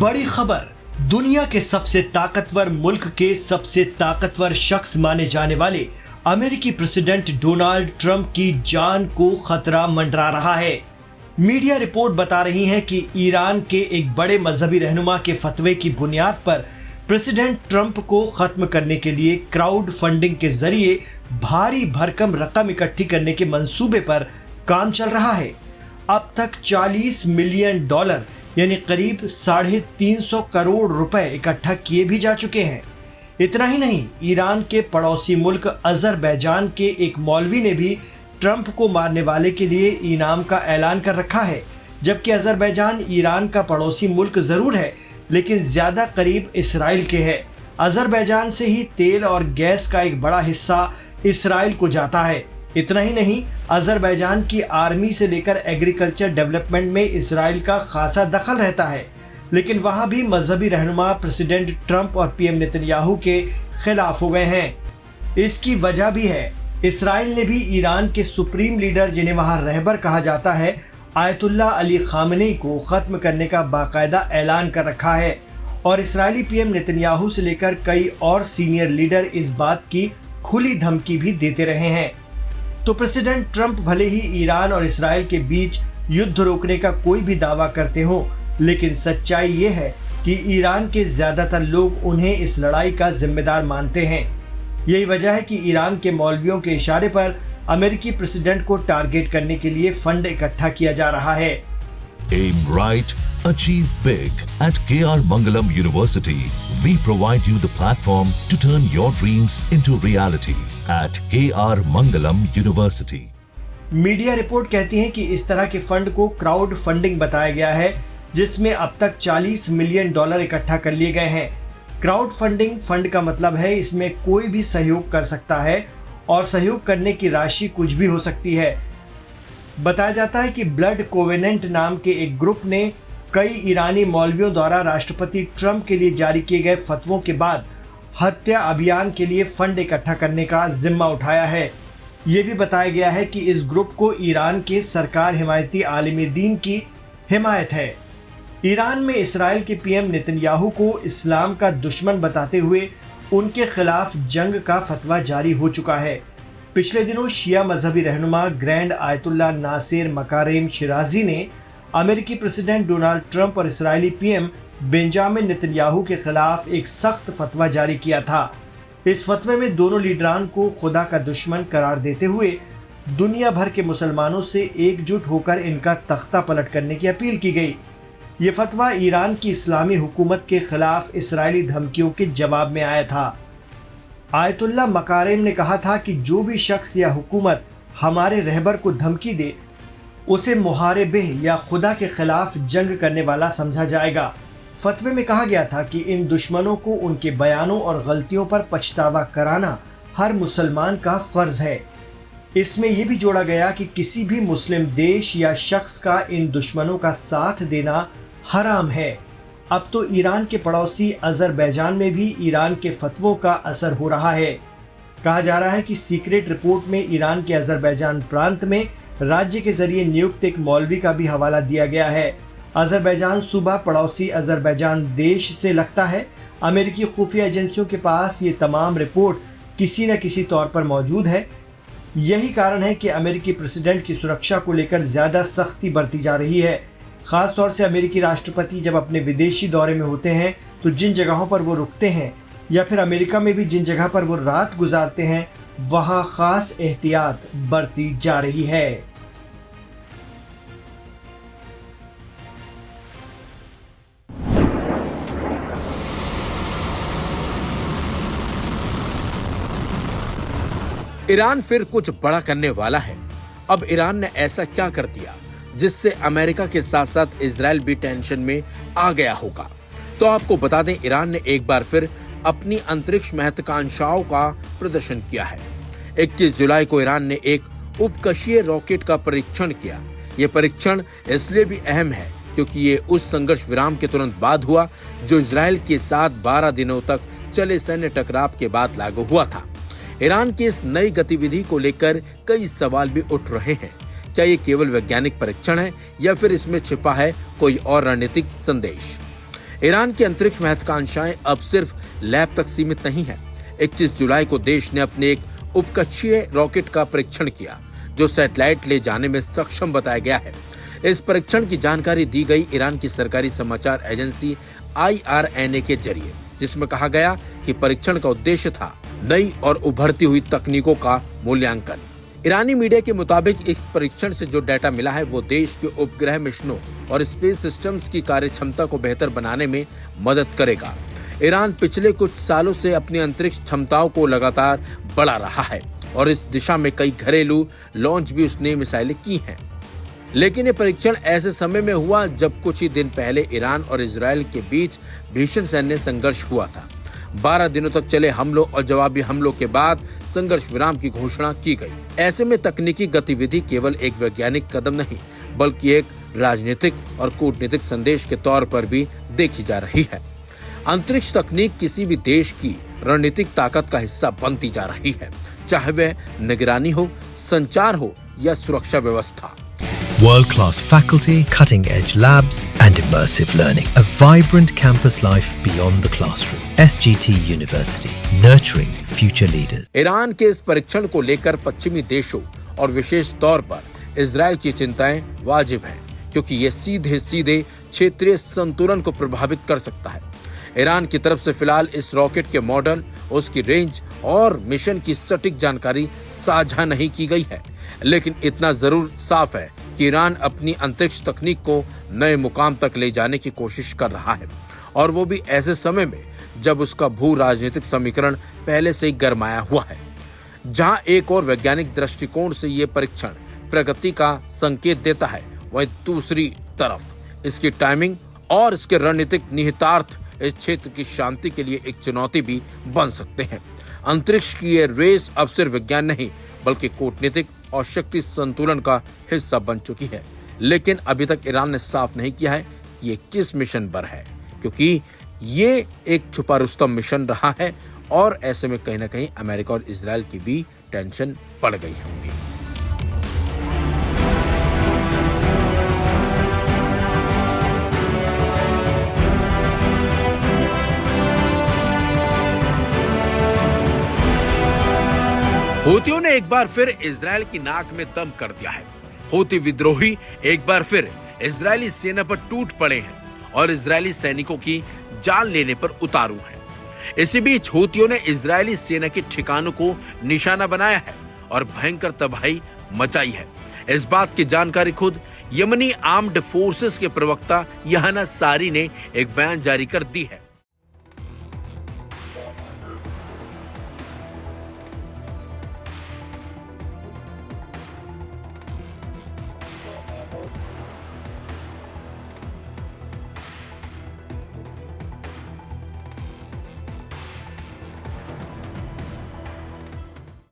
बड़ी खबर। दुनिया के सबसे ताकतवर मुल्क के सबसे ताकतवर शख्स माने जाने वाले अमेरिकी प्रेसिडेंट डोनाल्ड ट्रंप की जान को खतरा मंडरा रहा है। मीडिया रिपोर्ट बता रही है कि ईरान के एक बड़े मजहबी रहनुमा के फतवे की बुनियाद पर प्रेसिडेंट ट्रंप को खत्म करने के लिए क्राउड फंडिंग के जरिए भारी भरकम रकम इकट्ठी करने के मंसूबे पर काम चल रहा है। अब तक $40 मिलियन यानी करीब 350 करोड़ रुपए इकट्ठा किए भी जा चुके हैं। इतना ही नहीं, ईरान के पड़ोसी मुल्क अजरबैजान के एक मौलवी ने भी ट्रंप को मारने वाले के लिए इनाम का ऐलान कर रखा है। जबकि अजरबैजान ईरान का पड़ोसी मुल्क जरूर है, लेकिन ज्यादा करीब इसराइल के है। अजरबैजान से ही तेल और गैस का एक बड़ा हिस्सा इसराइल को जाता है। इतना ही नहीं, अजरबैजान की आर्मी से लेकर एग्रीकल्चर डेवलपमेंट में इसराइल का खासा दखल रहता है। लेकिन वहां भी मजहबी रहनुमा प्रेसिडेंट ट्रंप और पीएम नेतन्याहू के खिलाफ हो गए हैं। इसकी वजह भी है, इसराइल ने भी ईरान के सुप्रीम लीडर, जिन्हें वहां रहबर कहा जाता है, आयतुल्ला अली खामेनी को खत्म करने का बाकायदा ऐलान कर रखा है। और इसराइली पीएम नेतन्याहू से लेकर कई और सीनियर लीडर इस बात की खुली धमकी भी देते रहे हैं। तो प्रेसिडेंट ट्रंप भले ही ईरान और इसराइल के बीच युद्ध रोकने का कोई भी दावा करते हो, लेकिन सच्चाई ये है कि ईरान के ज्यादातर लोग उन्हें इस लड़ाई का जिम्मेदार मानते हैं। यही वजह है कि ईरान के मौलवियों के इशारे पर अमेरिकी प्रेसिडेंट को टारगेट करने के लिए फंड इकट्ठा किया जा रहा है। Aim right, achieve big. At KR Mangalam University, we provide you the platform to turn your dreams into reality. At KR Mangalam University. Media report कहती है कि इस तरह के फंड को क्राउड फंडिंग बताया गया है, जिसमें अब तक $40 मिलियन इकट्ठा कर लिए गए हैं। क्राउड फंडिंग फंड का मतलब है इसमें कोई भी सहयोग कर सकता है और सहयोग करने की राशि कुछ भी हो सकती है। बताया जाता है कि ब्लड कोवेनेंट नाम के एक ग्रुप ने कई ईरानी मौलवियों द्वारा राष्ट्रपति ट्रंप के लिए जारी किए गए फतवों के बाद हत्या अभियान के लिए फंड इकट्ठा करने का जिम्मा उठाया है। ये भी बताया गया है कि इस ग्रुप को ईरान के सरकार हिमायती आलिम दीन की हिमायत है। ईरान में इसराइल के पीएम नेतन्याहू को इस्लाम का दुश्मन बताते हुए उनके खिलाफ जंग का फतवा जारी हो चुका है। पिछले दिनों शिया मजहबी रहनुमा grand Ayatollah Nasir Makarem Shirazi ने अमेरिकी प्रेसिडेंट डोनाल्ड ट्रंप और इसराइली पीएम बेंजामिन नेतन्याहू के खिलाफ एक सख्त फतवा जारी किया था। इस फतवे में दोनों लीडरान को खुदा का दुश्मन करार देते हुए दुनिया भर के मुसलमानों से एकजुट होकर इनका तख्ता पलट करने की अपील की गई। ये फतवा ईरान की इस्लामी हुकूमत के खिलाफ इसराइली धमकियों के जवाब में आया था। आयतुल्ला मकारेम ने कहा था कि जो भी शख्स या हुकूमत हमारे रहबर को धमकी दे, उसे मुहारिबे या खुदा के खिलाफ जंग करने वाला समझा जाएगा। फतवे में कहा गया था कि इन दुश्मनों को उनके बयानों और गलतियों पर पछतावा कराना हर मुसलमान का फर्ज है। इसमें यह भी जोड़ा गया कि किसी भी मुस्लिम देश या शख्स का इन दुश्मनों का साथ देना हराम है। अब तो ईरान के पड़ोसी अजरबैजान में भी ईरान के फतवों का असर हो रहा है। कहा जा रहा है कि सीक्रेट रिपोर्ट में ईरान के अजरबैजान प्रांत में राज्य के जरिए नियुक्त एक मौलवी का भी हवाला दिया गया है। अजरबैजान सूबा पड़ोसी अजरबैजान देश से लगता है। अमेरिकी खुफिया एजेंसियों के पास ये तमाम रिपोर्ट किसी न किसी तौर पर मौजूद है। यही कारण है कि अमेरिकी प्रेसिडेंट की सुरक्षा को लेकर ज़्यादा सख्ती बरती जा रही है। ख़ास तौर से अमेरिकी राष्ट्रपति जब अपने विदेशी दौरे में होते हैं तो जिन जगहों पर वो रुकते हैं, या फिर अमेरिका में भी जिन जगह पर वो रात गुजारते हैं, वहाँ ख़ास एहतियात बरती जा रही है। ईरान फिर कुछ बड़ा करने वाला है। अब ईरान ने ऐसा क्या कर दिया जिससे अमेरिका के साथ साथ इजराइल भी टेंशन में आ गया होगा। तो आपको बता दें, ईरान ने एक बार फिर अपनी अंतरिक्ष महत्वाकांक्षाओं का प्रदर्शन किया है। 21 जुलाई को ईरान ने एक उपकशीय रॉकेट का परीक्षण किया। ये परीक्षण इसलिए भी अहम है क्योंकि ये उस संघर्ष विराम के तुरंत बाद हुआ जो इजराइल के साथ 12 दिनों तक चले सैन्य टकराव के बाद लागू हुआ था। ईरान की इस नई गतिविधि को लेकर कई सवाल भी उठ रहे हैं। क्या ये केवल वैज्ञानिक परीक्षण है या फिर इसमें छिपा है कोई और रणनीतिक संदेश? ईरान की अंतरिक्ष महत्वाकांक्षाएं अब सिर्फ लैब तक सीमित नहीं है। 21 जुलाई को देश ने अपने एक उपकक्षीय रॉकेट का परीक्षण किया, जो सैटेलाइट ले जाने में सक्षम बताया गया है। इस परीक्षण की जानकारी दी गई ईरान की सरकारी समाचार एजेंसी IRNA के जरिए, जिसमें कहा गया कि परीक्षण का उद्देश्य था नई और उभरती हुई तकनीकों का मूल्यांकन। ईरानी मीडिया के मुताबिक इस परीक्षण से जो डाटा मिला है वो देश के उपग्रह मिशनों और स्पेस सिस्टम्स की कार्य क्षमता को बेहतर बनाने में मदद करेगा। ईरान पिछले कुछ सालों से अपनी अंतरिक्ष क्षमताओं को लगातार बढ़ा रहा है और इस दिशा में कई घरेलू लॉन्च भी उसने मिसाइलें की हैं। लेकिन ये परीक्षण ऐसे समय में हुआ जब कुछ ही दिन पहले ईरान और इजराइल के बीच भीषण सैन्य संघर्ष हुआ था। 12 दिनों तक चले हमलों और जवाबी हमलों के बाद संघर्ष विराम की घोषणा की गई। ऐसे में तकनीकी गतिविधि केवल एक वैज्ञानिक कदम नहीं, बल्कि एक राजनीतिक और कूटनीतिक संदेश के तौर पर भी देखी जा रही है। अंतरिक्ष तकनीक किसी भी देश की रणनीतिक ताकत का हिस्सा बनती जा रही है, चाहे वह निगरानी हो, संचार हो या सुरक्षा व्यवस्था। World-class faculty, cutting-edge labs and immersive learning. A vibrant campus life beyond the classroom. SGT University, nurturing future leaders. Iran के इस परीक्षण को लेकर पश्चिमी देशों और विशेष तौर पर इजराइल की चिंताएं वाजिब हैं, क्योंकि ये सीधे क्षेत्रीय संतुलन को प्रभावित कर सकता है। ईरान की तरफ से फिलहाल इस रॉकेट के मॉडल, उसकी रेंज और मिशन की सटीक जानकारी साझा नहीं की गई है, लेकिन इतना जरूर साफ है कि ईरान अपनी अंतरिक्ष तकनीक को नए मुकाम तक ले जाने की कोशिश कर रहा है, और वो भी ऐसे समय में जब उसका भू राजनीतिक समीकरण पहले से ही गरमाया हुआ है। जहां एक और वैज्ञानिक दृष्टिकोण से ये परीक्षण प्रगति का संकेत देता है, वहीं दूसरी तरफ इसकी टाइमिंग और इसके रणनीतिक निहितार्थ इस क्षेत्र की शांति के लिए एक चुनौती भी बन सकते हैं। अंतरिक्ष की ये रेस अब सिर्फ विज्ञान नहीं, बल्कि कूटनीतिक और शक्ति संतुलन का हिस्सा बन चुकी है। लेकिन अभी तक ईरान ने साफ नहीं किया है कि ये किस मिशन पर है, क्योंकि ये एक छुपा रुस्तम मिशन रहा है, और ऐसे में कहीं ना कहीं अमेरिका और इजराइल की भी टेंशन बढ़ गई होगी। हूतियों ने एक बार फिर इजराइल की नाक में दम कर दिया है। हूती विद्रोही एक बार फिर इजरायली सेना पर टूट पड़े हैं और इजरायली सैनिकों की जान लेने पर उतारू हैं। इसी बीच हूतियों ने इजरायली सेना के ठिकानों को निशाना बनाया है और भयंकर तबाही मचाई है। इस बात की जानकारी खुद यमनी आर्म्ड फोर्सेस के प्रवक्ता यहना सारी ने एक बयान जारी कर दी है।